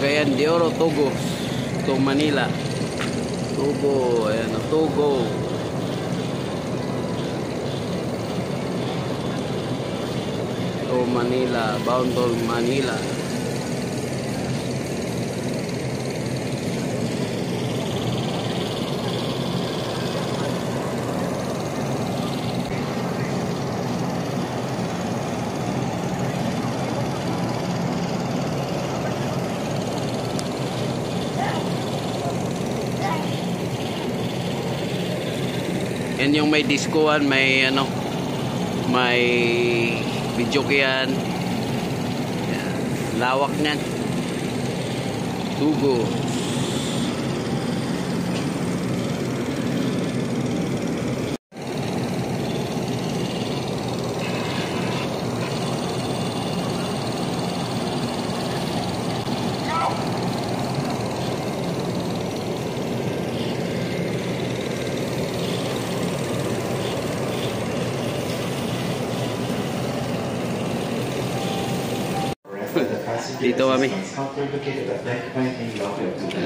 Cagayan de Oro, Togo to Manila. Togo, ayan o, Togo. To Manila, bound to Manila. Yan yung may discoan, may ano, may video yan. Lawak niyan. Tugo. Dito kami.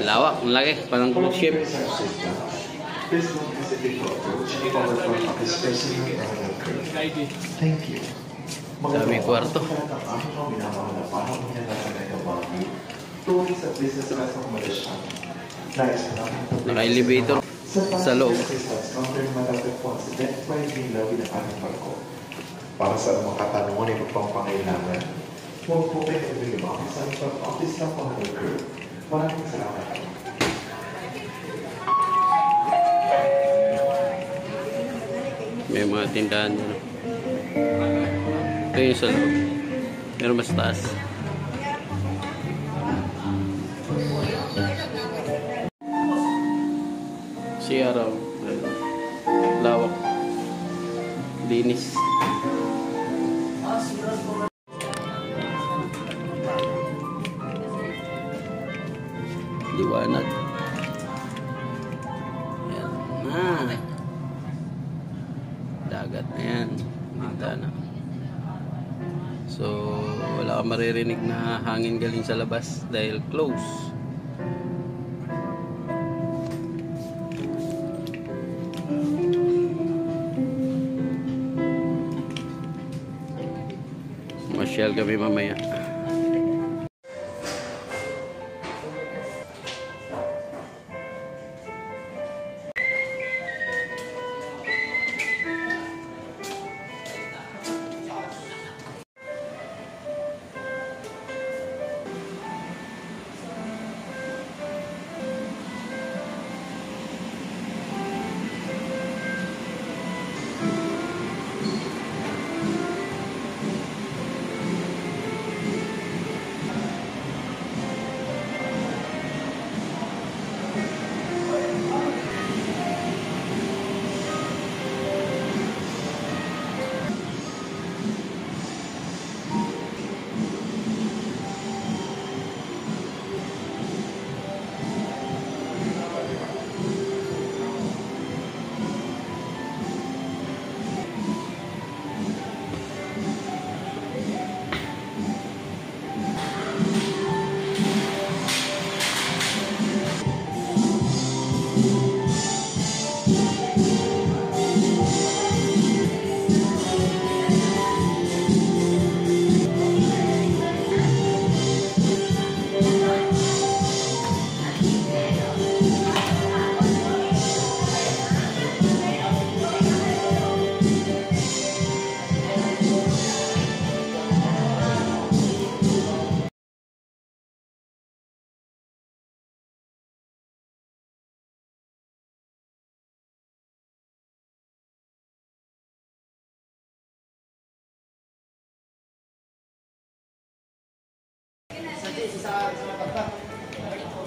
Lawak, ang laki, parang cruise ship. Dami kwarto. Naka-elevator sa loob. Para sa mga katanungan ay pangpangailangan, huwag po kayo nagbilibang sa office ng Pangalan Crew. Maraming salamat. May mga tindahan dyan. Ito yung sa loob. Pero mas taas. Siya raw. Lawak. Linis. Liwanag. Ayan na. Dagat na yan. Minta na. So, wala kang maririnig na hangin galing sa labas dahil close. Masyal kami mamaya.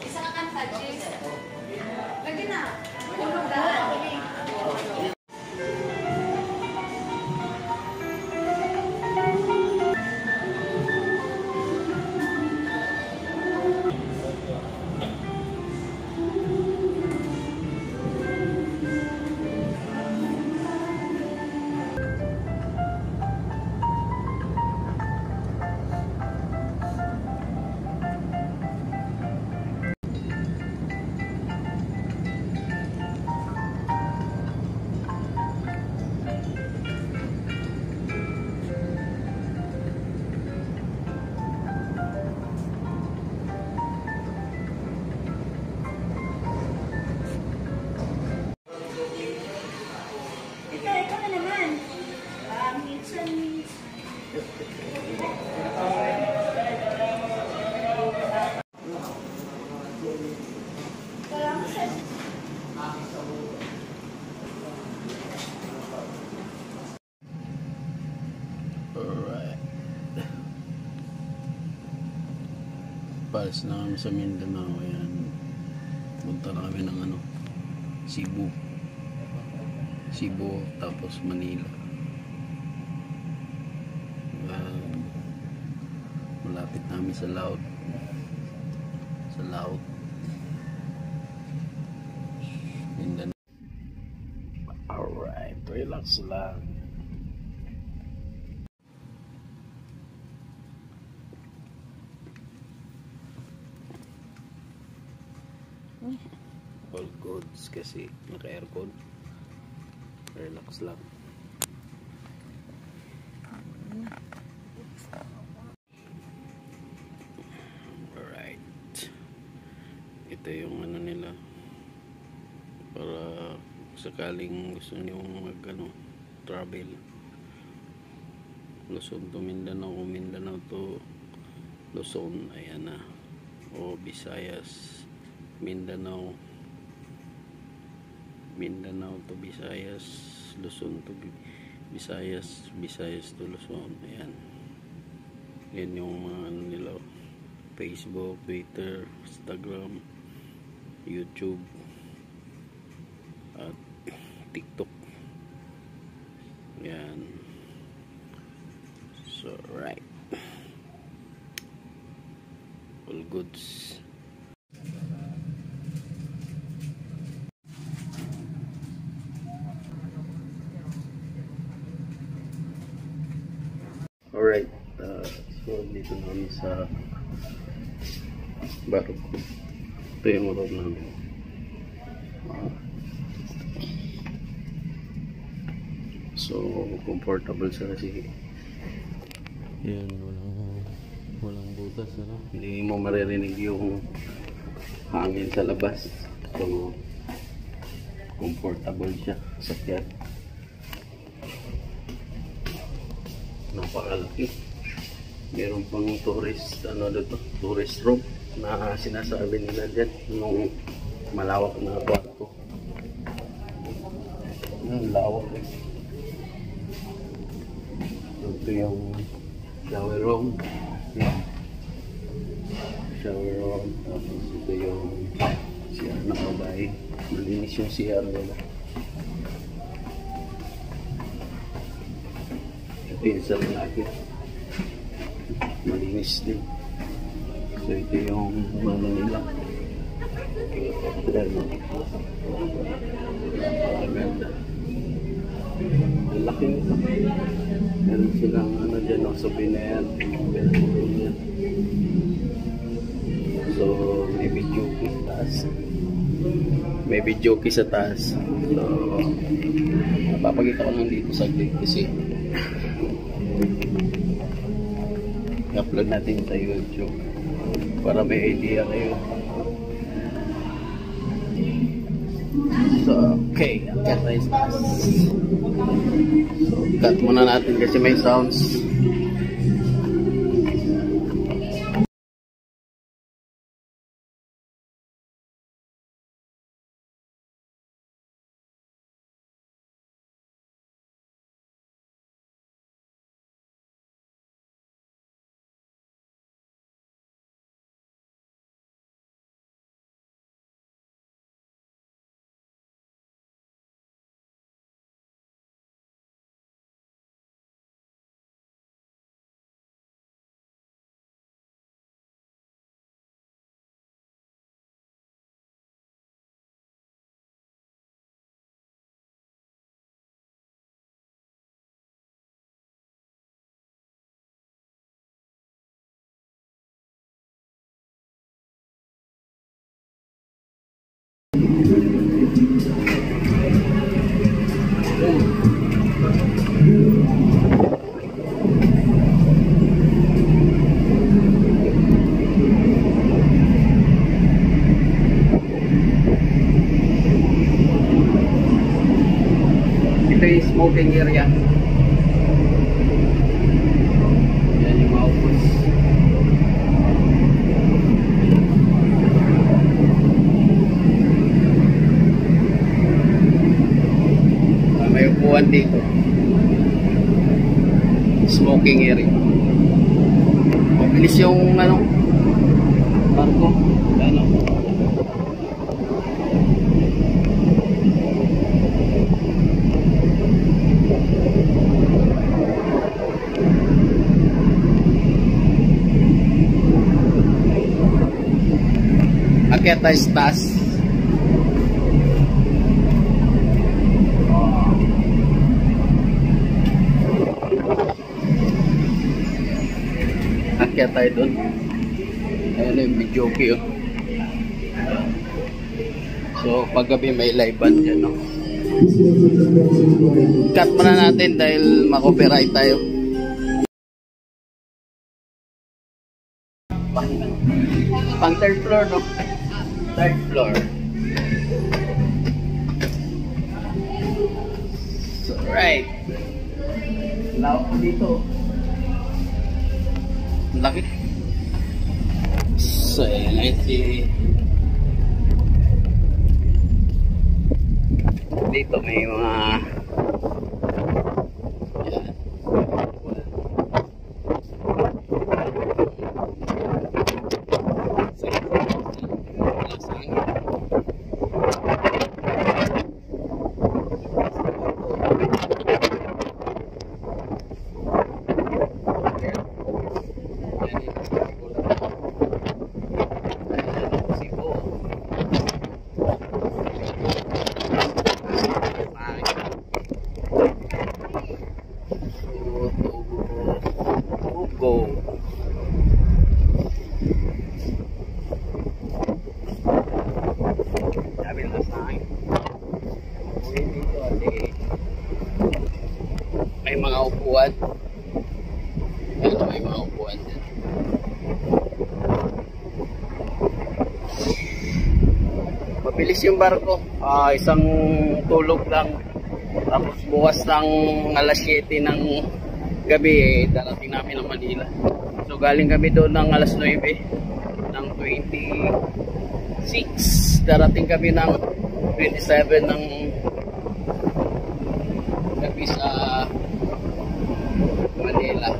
Isa ka kanta, Jess. Lagi na. Ulog na. Last na kami sa Mindanao. Ayan. Punta na kami ng ano, Cebu. Cebu tapos Manila. Malapit namin sa Laut. Sa Laut. Mindanao. Alright, relax lang. All goods kasi naka-aircon. Relax lang. Alright. Ito yung ano nila. Para sakaling gusto niyong mag travel. Luzon to Mindanao, Mindanao to Luzon, ayan na. O Visayas, Mindanao, Mindanao to Visayas, Luzon to Visayas, Visayas to Luzon. Ayan. Yan yung mga ano nila. Facebook, Twitter, Instagram, YouTube, at TikTok. Yan. So, right. All goods. Alright, so dito na kami sa Barok. Ito yung room namin. So comfortable siya kasi yan, walang butas, ano? Hindi mo maririnig yung hangin sa labas. So comfortable siya sa kaya. Napakalaki. Meron pang tourist, tourist room na sinasabi nila dyan, yung malawak na kwarto. Lawak eh. Ito yung shower room. Shower room. Tapos ito yung CR ng babae. Malinis yung CR nila. Ito yung sa lalaki. Malinis din. So ito yung ano nila. Maganda. Ang laki nito. Meron silang ano dyan, souvenir. So may video sa taas. May video sa taas. So napapakita ko lang dito saglit kasi i-upload natin sa YouTube para may idea kayo. So, okay, akit tayo sa taas. So, cut muna natin kasi may sounds. Ito yung smoking area. Yan yung maupos. May upuan dito. Smoking area. Mabilis yung ano, barko. Ano? Akyat tayo sa taas. Akyat tayo doon. Ayan na yung video okay, oh. So paggabi may live band dyan, no? Cut muna natin dahil makopyright tayo. Pang third floor, no? Third floor. So right. Lawak ko dito. Laki. So ayan, let's see. Dito may mga yan. Go. Sabi na sa akin. May mga upuan. Ito may mga upuan din. Mabilis yung barko. Isang tulog lang. Tapos bukas ng alas 7 ng gabi, darating namin ng Manila. So galing kami doon ng alas 9 ng 26. Darating kami ng 27 ng gabi sa Manila.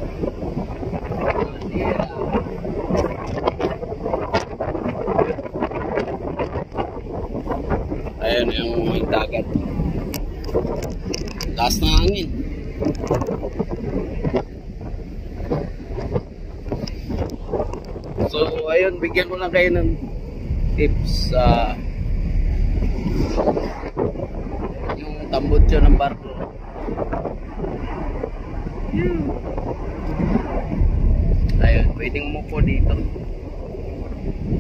Ayan yung may dagat. Taas na hangin. So ayun, bigyan ko lang kayo ng tips sa yung tambutso ng barko. Ayun, pwedeng umupo dito.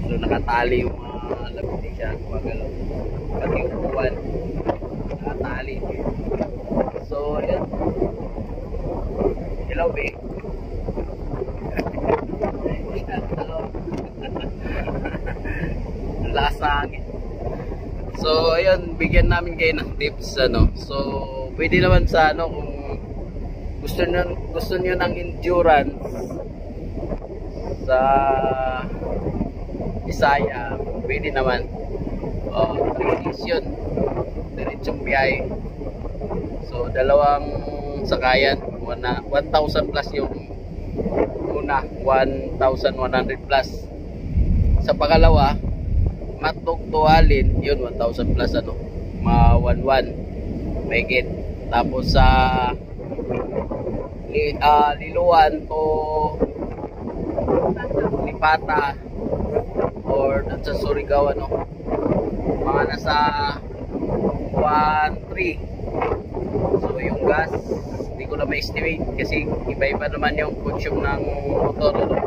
So nakatali yung mga labiti siya, gumagalaw. Pati upuan, nakatali. So ayun, hello babe. Lasang. So ayun, bigyan namin kayo ng tips, ano. So pwede naman sa ano, kung gusto niyo ng endurance sa Bisaya, pwede naman. 3 days yun, diretsong biyahe. So dalawang sakayan, 1,000 plus yung una, 1,100 plus. Sa pangalawa, Matog to Alin, yun 1,000 plus, ano, ma 1,100 megit. Tapos sa Liluan to Lipata or dun sa Surigao, ano, mga nasa 1,300. So yung gas, hindi ko na ma-estimate kasi iba-iba naman yung consume ng motor, ano,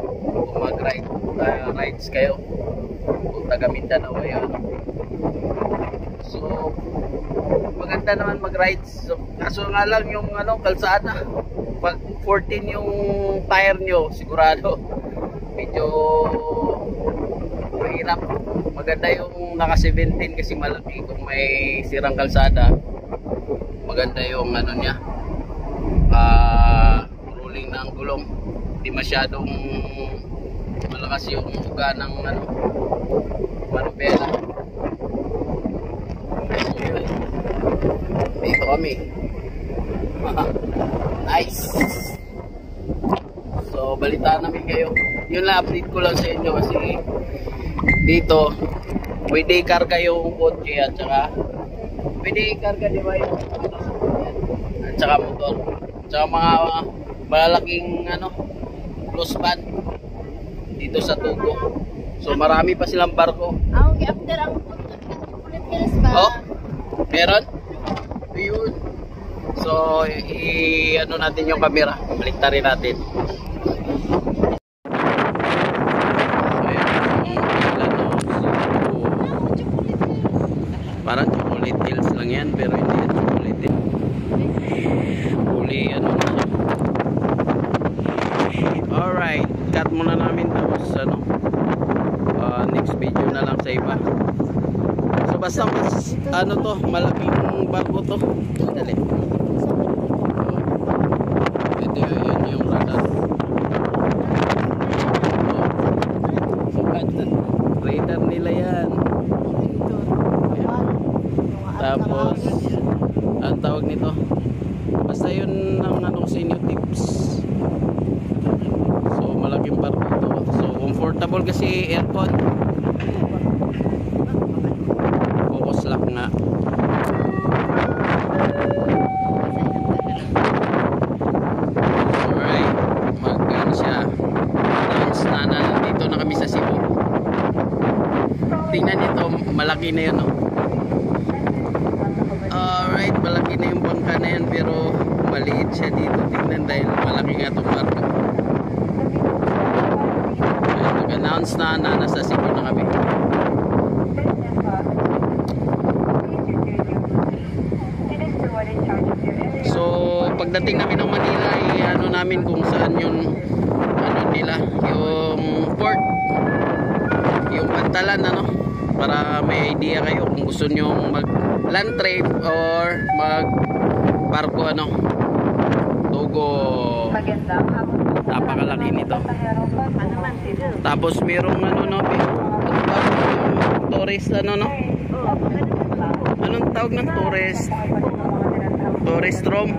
kung mag-rides kayo kung taga Mindanao, ayun. So maganda naman mag-rides. So, kaso nga lang yung ano, kalsada, pag 14 yung tire nyo, sigurado medyo mahirap. Maganda yung naka 17 kasi malaki. Kung may sirang kalsada, maganda yung ano niya, rolling ng gulong, hindi masyadong malakas yung uga ng ano, manubela. Dito kami. Nice. So balitaan namin kayo. Yun lang, update ko lang sa inyo kasi dito pwede ikarga yung kotse at saka pwede ikarga, di ba, yung at saka motor, at saka mga malaking cruise van dito sa Tugo. So marami pa silang barko. After ang Chocolate Hills ba? Oh, meron? Ayun. So, natin yung camera. Baliktarin natin. Parang Chocolate Hills lang yan, pero hindi yan Chocolate Hills. Huli, alright, cut muna namin tapos next video na lang sa iba. So basta mas, to, malaking barko to. Dali. Ito yun yung radar. So radar nila yan. Tapos ang tawag nito, basta yun ang sa inyo tips. So malaking barko to. So comfortable kasi aircon. Focus lock nga. Alright, magano siya. Nandito na kami sa Cebu. Tingnan nito, malaki na yun, no? Alright, malaki na yung bangka na yan, pero maliit siya dito. Tingnan dahil malaki nga itong barko. Nag-announce na nasa Cebu na kami. So pagdating namin ng Manila, namin kung saan yung nila, yung port, yung Pantalan, para may idea kayo kung gusto nyo mag land trip or mag barko Tugo. Napakalaki nito. Tapos merong tourist anong tawag ng tourist room.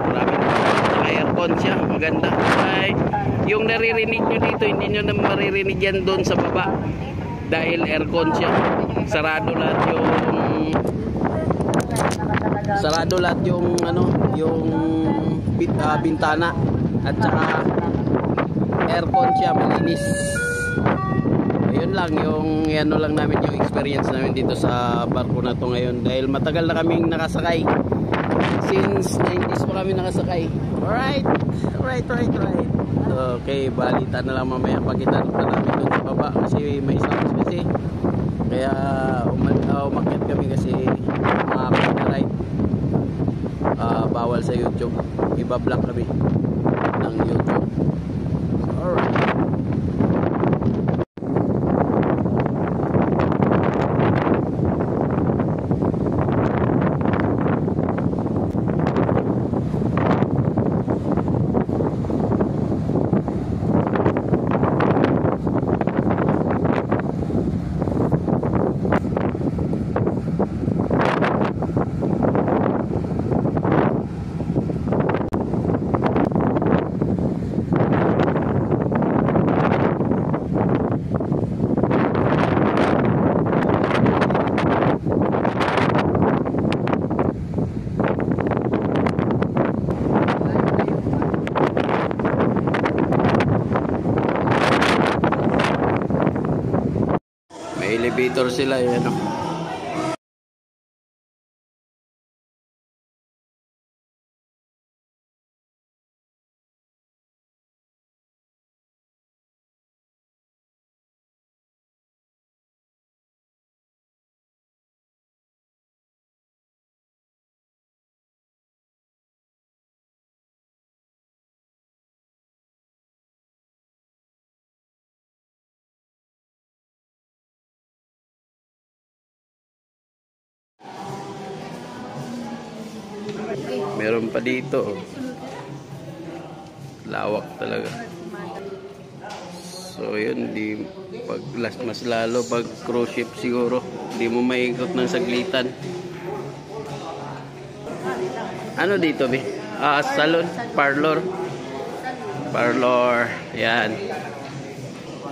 Marami na aircon siya, maganda. Ay, yung naririnig nyo dito, hindi nyo na maririnig yan doon sa baba dahil aircon siya. Sarado lahat yung bintana at saka aircon siya, malinis. Ayun lang yung lang namin yung experience namin dito sa barko na to ngayon dahil matagal na kaming nakasakay. Since 90s pa kami nakasakay. Alright. Okay, balita na lang mamaya pagkita namin doon sa baba kasi may sounds kasi. Kaya umakyat kami kasi mga copyright. Bawal sa YouTube. Iba-block kami ng YouTube. Alright. Elevator sila yan. Meron pa dito. Lawak talaga. So yun, mas lalo pag cruise ship siguro, di mo maikot ng saglitan. Ano dito, be? Salon, parlor. Yan.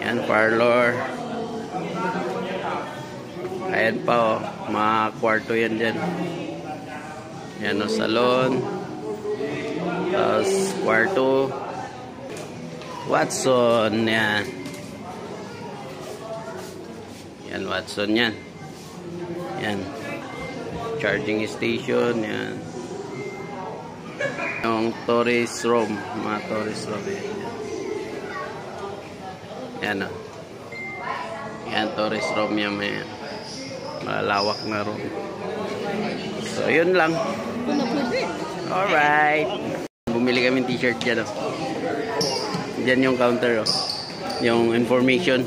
Yan, parlor. Ayan pa, oh. Mga kwarto yan dyan. Yan, oh, salon. Tapos, kwarto. Watson, yan. Yan, Watson yan. Yan. Charging station, yan. Yung tourist room, mga tourist room yan. Yan, o. Yan, tourist room yan, may malawak na room. So, yun lang. Alright. Bumili kami t-shirt dyan, o. Dyan yung counter, o. Yung information.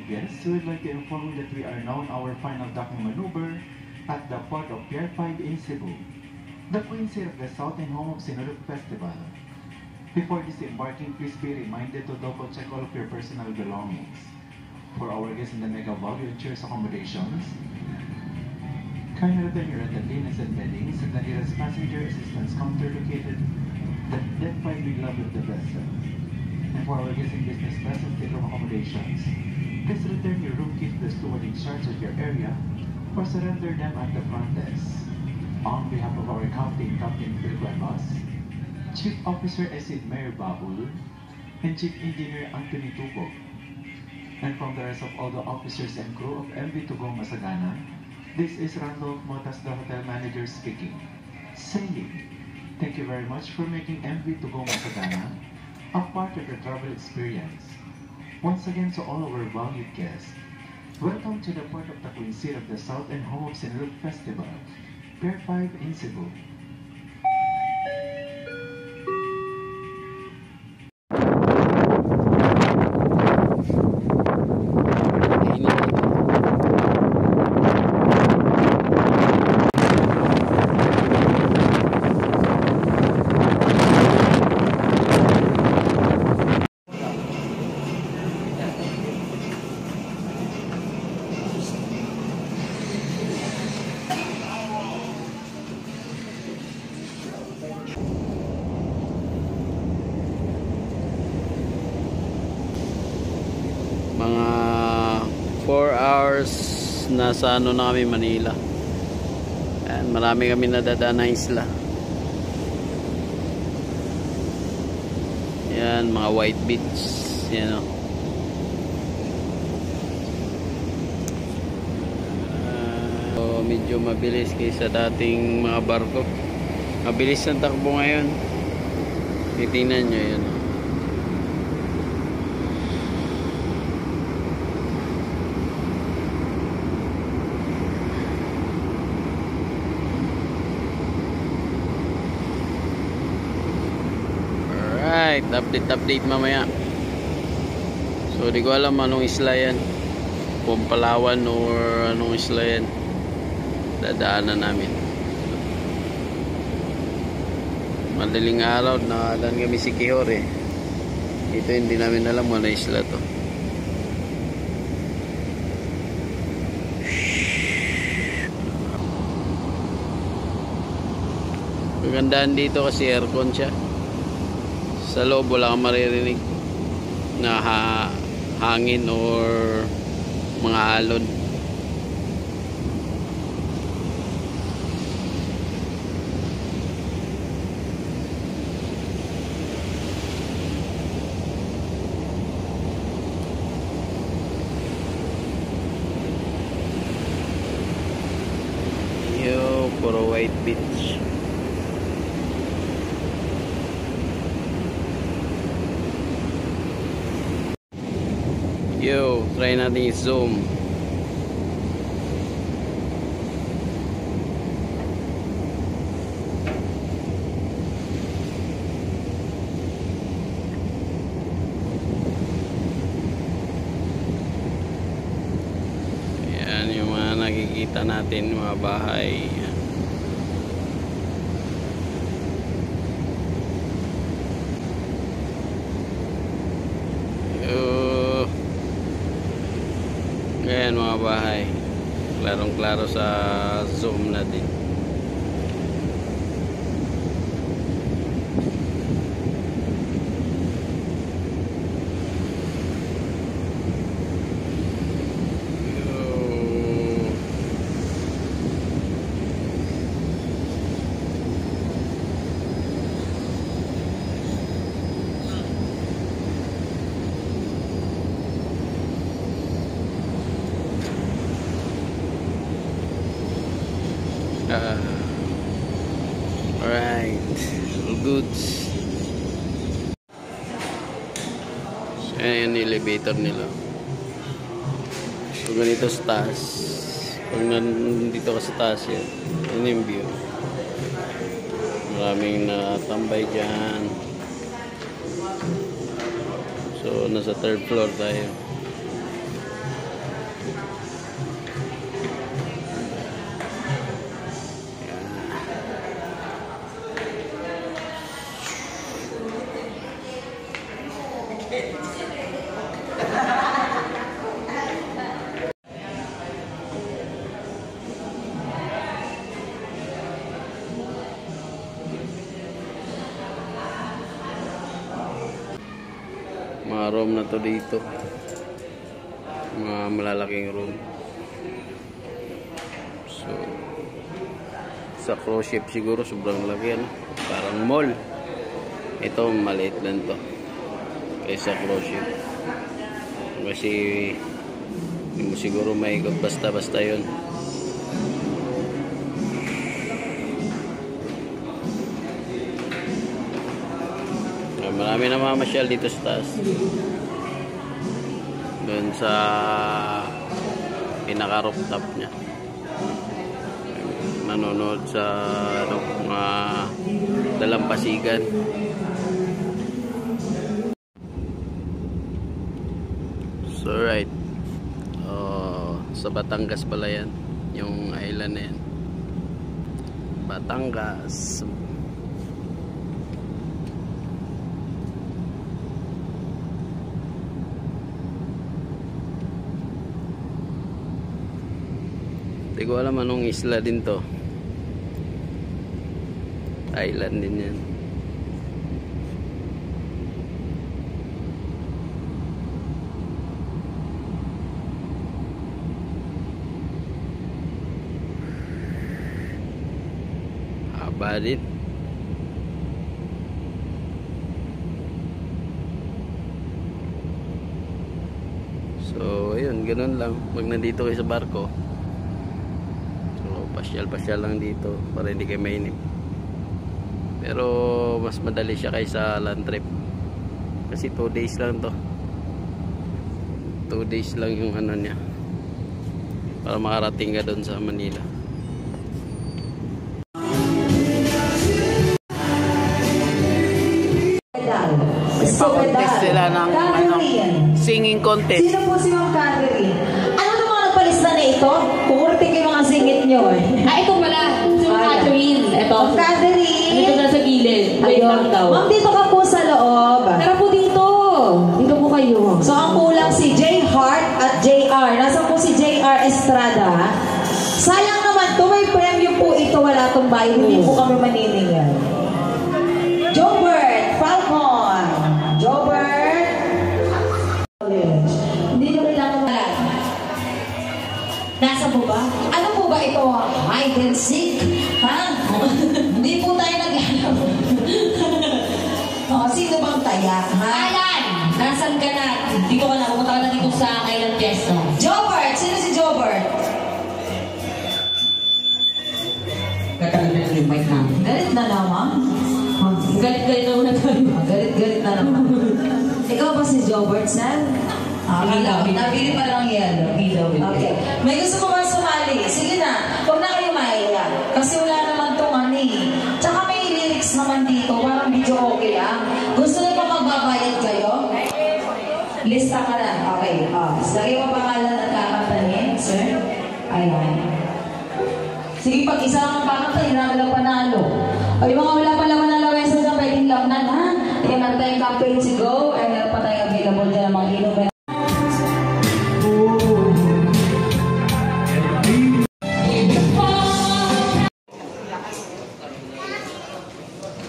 guests, we would like to inform you that we are now on our final docking maneuver at the port of Pier 5 in Cebu, the Queen City of the South and home of Sinulog Festival. Before disembarking, please be reminded to double check all of your personal belongings. For our guests in the Mega Value and Cheers accommodations, kindly return your rental linens and beddings at the nearest passenger assistance counter located at Deck 5 wing level of the vessel. And for our guests in business class and stateroom accommodations, please return your room key to the steward in charge of your area or surrender them at the front desk. On behalf of our captain, Captain Phil Cuevas, Chief Officer Esid Mayor Baul, and Chief Engineer Anthony Tubog, and from the rest of all the officers and crew of MV Tugong Masagana, this is Randolph Motas, the hotel manager speaking, saying, thank you very much for making MV Tugong Masagana a part of your travel experience. Once again, to all our valued guests, welcome to the port of the Queen City of the South and home of Sinulog Festival, Pier 5 in Cebu. Mga 4 hours nasa ano na kami, Manila. And marami kami nadadaan na isla. Yan, mga white beach. Yan o. Medyo mabilis kaysa dating mga barko. Mabilis ang takbo ngayon. Titingnan nyo yan. Alright, update mamaya. So di ko alam anong isla yan, kung Palawan or anong isla yan. Dadaanan namin. Madaling araw, nakadan kami si Kihor eh. Ito hindi namin alam ano isla to. Magandaan dito kasi aircon siya. Sa loob wala kang maririnig na hangin or mga alon. Yo, puro white beach. Yo, try natin i-zoom. Yan yung mga nakikita natin, mga bahay. Ayan mga bahay, klarong klaro sa zoom natin. Alright, all goods. So, ayan yung elevator nila. So ganito sa taas. Pag nandito ka sa taas yan, yun yung view. Maraming natambay dyan. So nasa third floor tayo. mga room na to dito. Mga malalaking room. So, sa cruise ship siguro sobrang laki, ano? Parang mall. Ito maliit lang to kaysa cruise ship. Kasi hindi mo siguro maikot basta-basta yun. Marami na mamasyal dito sa taas. Doon sa pinaka-rooftop niya. Nanonood sa mga dalampasigan. So right. Sa Batangas pala yan. Yung island na yan. Batangas. Hindi ko alam anong isla din to. Island din yan. Haba din. So ayun, ganun lang. Pag nandito kayo sa barko, pasyal-pasyal lang dito para hindi kayo mainip. Pero mas madali siya kaysa land trip. Kasi 2 days lang to. 2 days lang yung ano niya. Para makarating ka doon sa Manila. Pa-contest sila ng singing contest. Sino po si Ma'am Catherine? Ano naman mga nagpalista na ito? Kumurti kayo mga singit nyo eh. Ito pala. Si Catherine. Ito. Ma'am Catherine. Dito na sa gilid. Wait lang daw. Ma'am, dito ka po sa loob. Tara po dito. Dito po kayo. So, ang kulang si J. Hart at JR. Nasaan po si JR Estrada? Sayang naman to. May premyo po ito. Wala tong bayan. Hindi po kami maniningil. Jobert Falcon. Jobert. Hindi nyo kailangan malat. Nasa po ba? Ano po ba ito? Hide and seek? Ha? Hindi po tayo naghanap. Sino bang taya? Ha? Alan! Nasaan ka na? Dito ka na. Pumunta ka na dito sa Island Fiesta. Jobert! Sino si Jobert? Kakalit na yung mic namin. Galit na naman. Galit-galit na tayo. Galit-galit na naman. Ikaw ba si Jobert, Sam? Nabili pa lang yellow. Okay. May gusto ko ba sumali? Sige na. Huwag na kayo maiya. Kasi wala naman itong ano eh. Tsaka may lyrics naman dito. Parang video okay lang. Gusto niyo pa magbabayad kayo? Lista ka na. Okay. Lagay mo pangalan at kakantahin, sir. Ayan. Sige, pag isa lang ang kakantahin, namin lang panalo. O yung mga wala pa laman ng lawesa dyan, pwedeng lamnan, ha? Ayan, meron tayong campaign to go. Ay, meron pa tayong available dyan ng mga inom.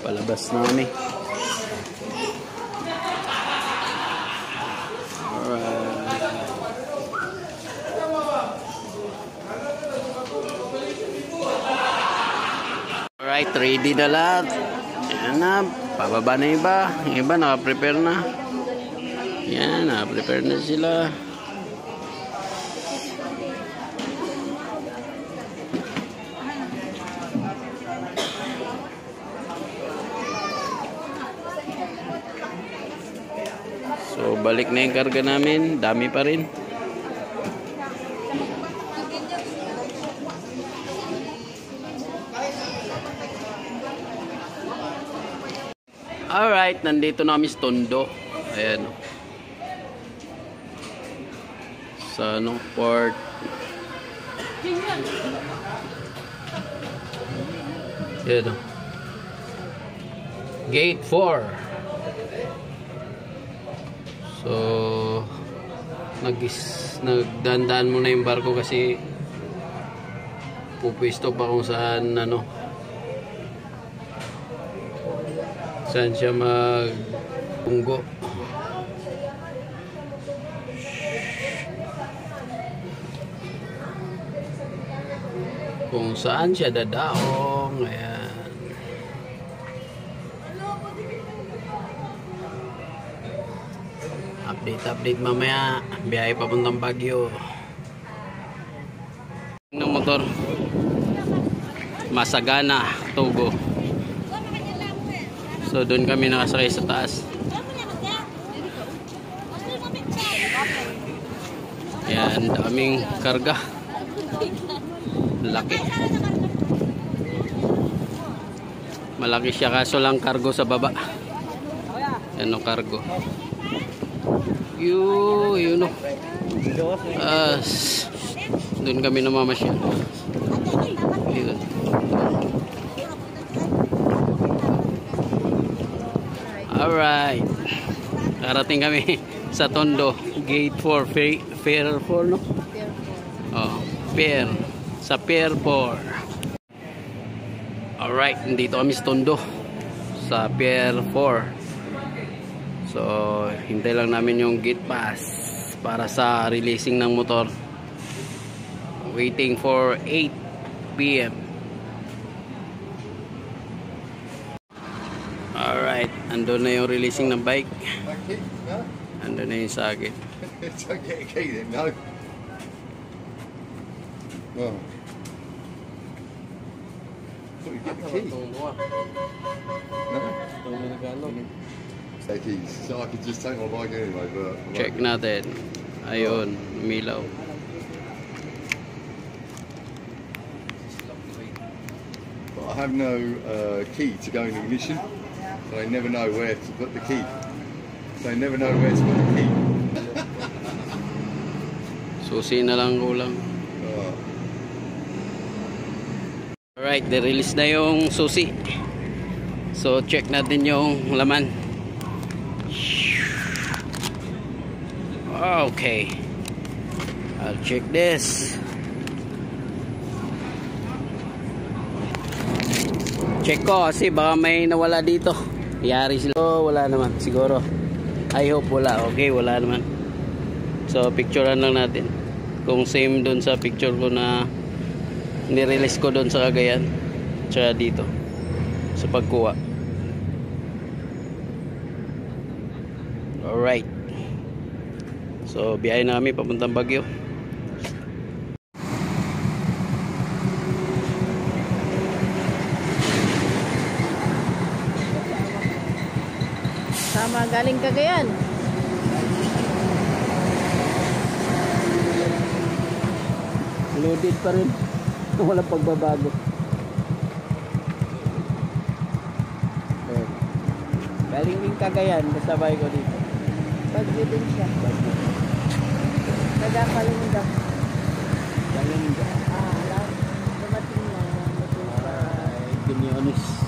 Palabas na kami. Alright, ready na lahat. Ayan na, pababa na iba. Yung iba naka-prepare na. Yan, naka-prepare na sila. So, balik na yung karga namin. Dami pa rin. Alright, nandito na kami sa Tondo. Ayan. Sa port. Ayan. Gate 4. So, nagdandaan muna yung barko kasi pupwisto pa kung saan saan siya magtunggo. kung saan siya dadaong. Ayan. Update mamaya. Biyahe papuntang Baguio. Ng motor. Masagana, Togo. So doon kami nakasakay sa taas. Ayan, daming karga. Laki. Malaki siya kaso lang kargo sa baba. Ano kargo? Yun o. Doon kami namamasya. Yun. Alright. Karating kami sa Tondo. Gate 4. Pier 4, no? Oh, Pier. Sa Pier 4. Alright. Nandito kami sa Tondo. Sa Pier 4. So, hintay lang namin yung gate pass para sa releasing ng motor. Waiting for 8 PM. Alright, andun na yung releasing ng bike. Andun na yung sakit. Don't get a key then, no? Well, thought you get the key. No? Take keys. So I could just take my bike anyway, but... Check natin. Ayun, umilaw. But I have no key to go in ignition, so I never know where to put the key. So I never know where to put the key. Susi na lang kulang. Alright, de-release na yung susi. So check natin yung laman. Okay, I'll check this. Check ko kasi baka may nawala dito. Yari sila. Oh, wala naman siguro. I hope wala. Okay, wala naman. So picturean lang natin kung same dun sa picture ko na nirelease ko dun sa Cagayan tsaka dito sa pagkuha. Alright, so biyahe na kami papuntang Baguio. Sama galing Cagayan. Loaded pa rin. Walang pagbabago. Galing din Cagayan, kasabay ko dito. Bagyo din siya. Nagkakalungga. Galing din. Alam. Dumating lang. Alright, Binyones.